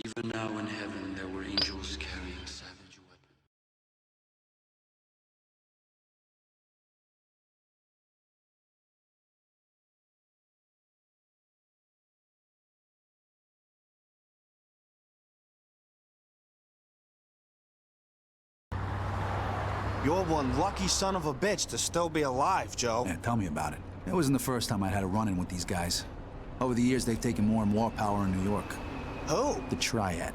Even now in heaven there were angels carrying savage weapons. You're one lucky son of a bitch to still be alive, Joe. Yeah, tell me about it. It wasn't the first time I'd had a run-in with these guys. Over the years, they've taken more and more power in New York. Who? The Triad.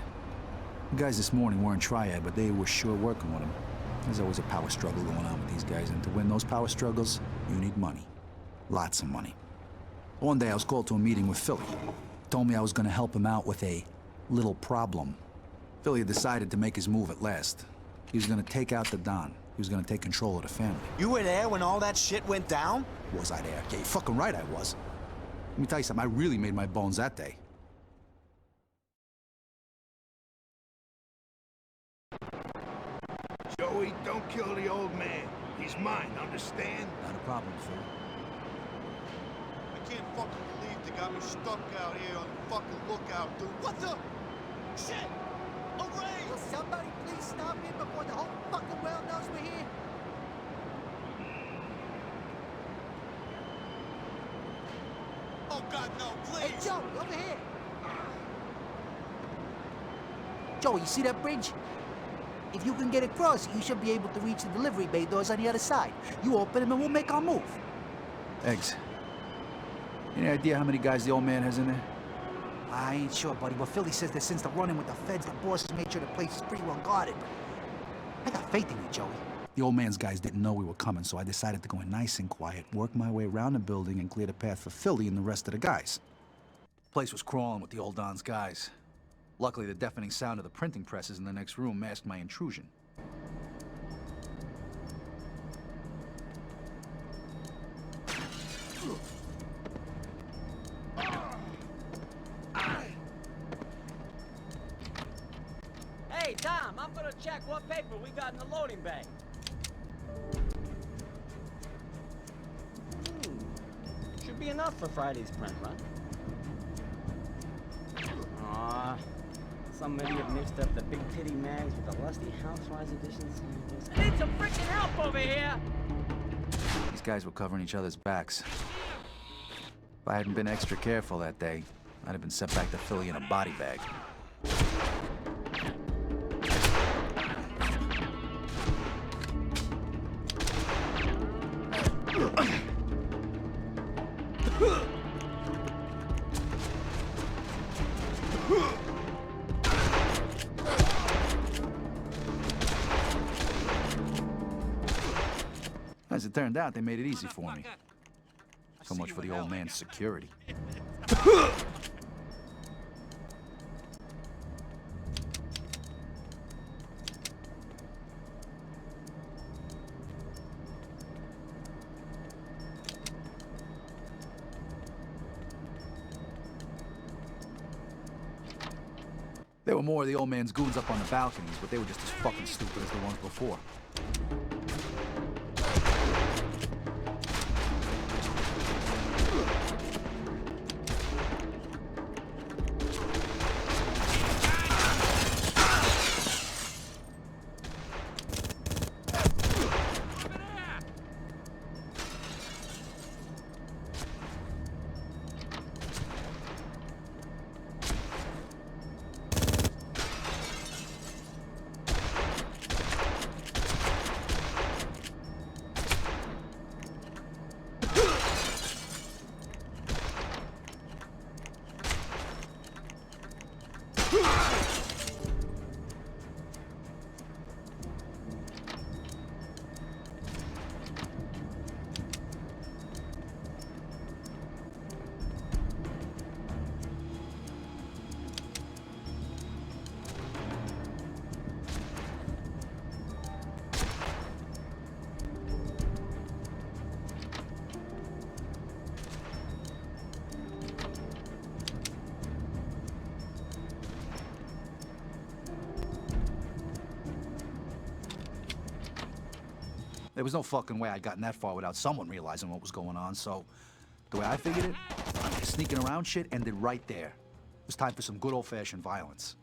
The guys this morning weren't Triad, but they were sure working with them. There's always a power struggle going on with these guys, and to win those power struggles, you need money. Lots of money. One day, I was called to a meeting with Philly. Told me I was gonna help him out with a little problem. Philly had decided to make his move at last. He was gonna take out the Don. He was gonna take control of the family. You were there when all that shit went down? Was I there? Yeah, you're fucking right I was. Let me tell you something, I really made my bones that day. Joey, don't kill the old man. He's mine, understand? Not a problem, Phil. I can't fucking believe they got me stuck out here on the fucking lookout, dude. What the? Shit! A raid! Will somebody please stop me before the whole fucking world knows we're here? Oh God, no, please! Hey, Joey, over here! Joey, you see that bridge? If you can get across, you should be able to reach the delivery bay doors on the other side. You open them and we'll make our move. Eggs. Any idea how many guys the old man has in there? I ain't sure, buddy, but Philly says that since the run-in with the feds, the boss has made sure the place is pretty well guarded. I got faith in you, Joey. The old man's guys didn't know we were coming, so I decided to go in nice and quiet, work my way around the building, and clear the path for Philly and the rest of the guys. The place was crawling with the old Don's guys. Luckily, the deafening sound of the printing presses in the next room masked my intrusion. Hey, Tom, I'm gonna check what paper we got in the loading bay. Should be enough for Friday's print run. Aw, some idiot mixed up the big titty mags with the lusty housewives editions. I need some freaking help over here! These guys were covering each other's backs. If I hadn't been extra careful that day, I'd have been sent back to Philly in a body bag. As it turned out, they made it easy for me. So much for the old man's security. There were more of the old man's goons up on the balconies, but they were just as fucking stupid as the ones before. There was no fucking way I'd gotten that far without someone realizing what was going on, so the way I figured it, sneaking around shit ended right there. It was time for some good old-fashioned violence.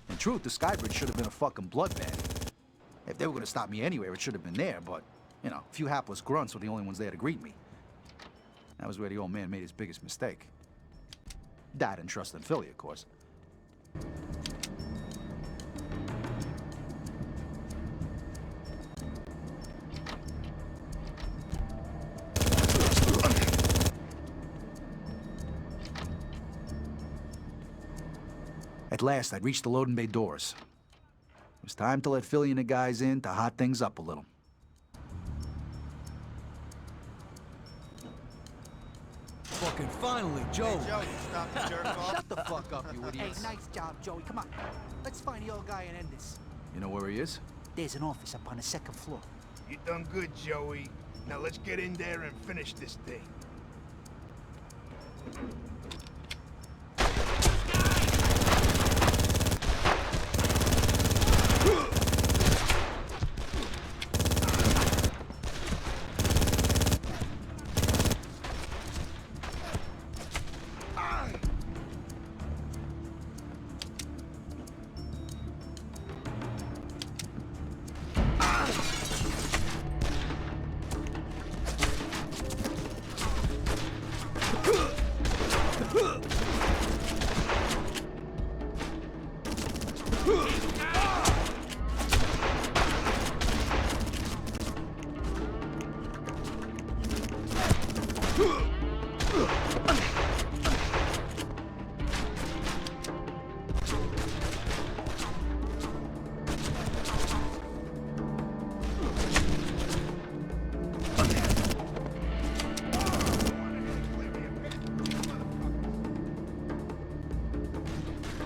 In truth, the Skybridge should have been a fucking bloodbath. If they were gonna stop me anywhere, it should have been there, but, you know, a few hapless grunts were the only ones there to greet me. That was where the old man made his biggest mistake. Dad didn't trust in Philly, of course. At last, I'd reached the loading bay doors. It was time to let Philly and the guys in to hot things up a little. Fucking finally, Joe. Hey, Joe, you stop to jerk off. Shut the fuck up, you Hey, idiots. nice job, Joey. Come on. Let's find the old guy and end this. You know where he is? There's an office up on the second floor. You done good, Joey. Now let's get in there and finish this thing.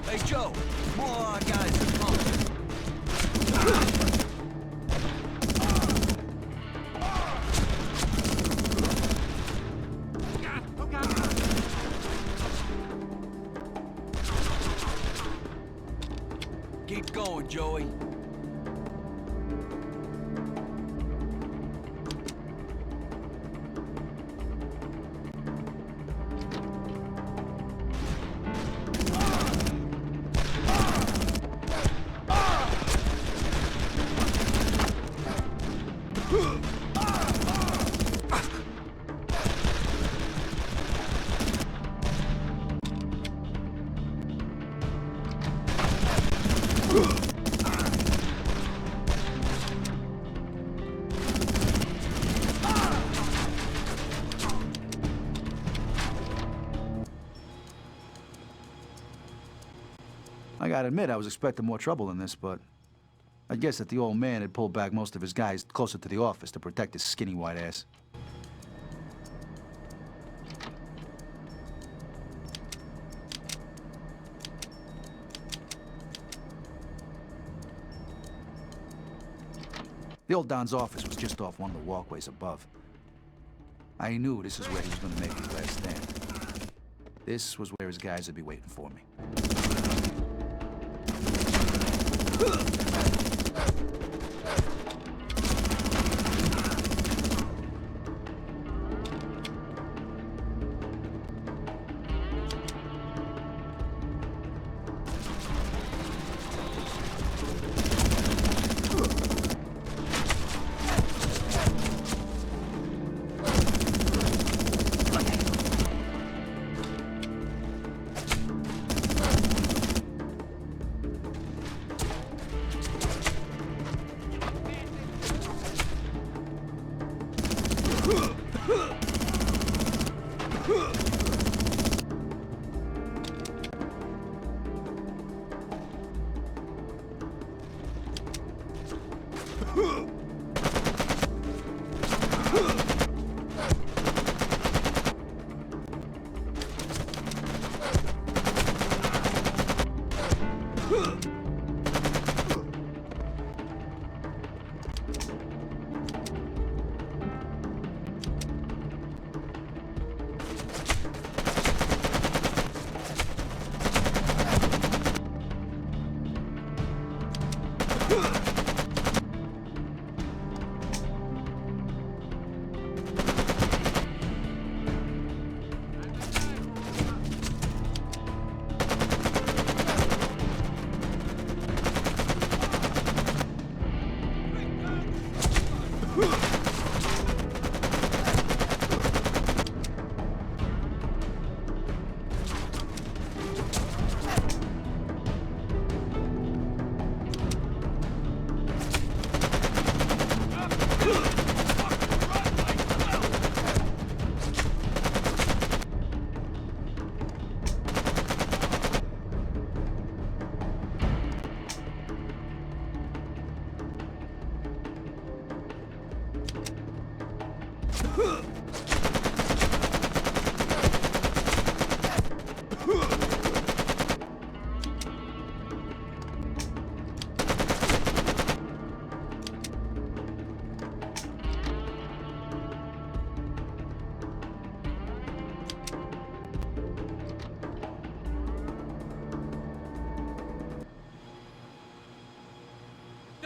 Hey, Joe. More guys to come. Keep going, Joey. I gotta admit, I was expecting more trouble than this, but I guess that the old man had pulled back most of his guys closer to the office to protect his skinny white ass. The old Don's office was just off one of the walkways above. I knew this is where he was gonna make his last stand. This was where his guys would be waiting for me.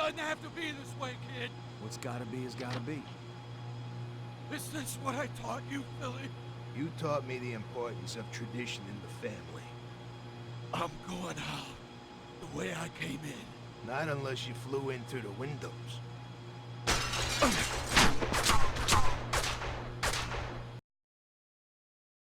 Doesn't have to be this way, kid. What's gotta be is gotta be. Is this what I taught you, Philly? You taught me the importance of tradition in the family. I'm going out the way I came in. Not unless you flew in through the windows.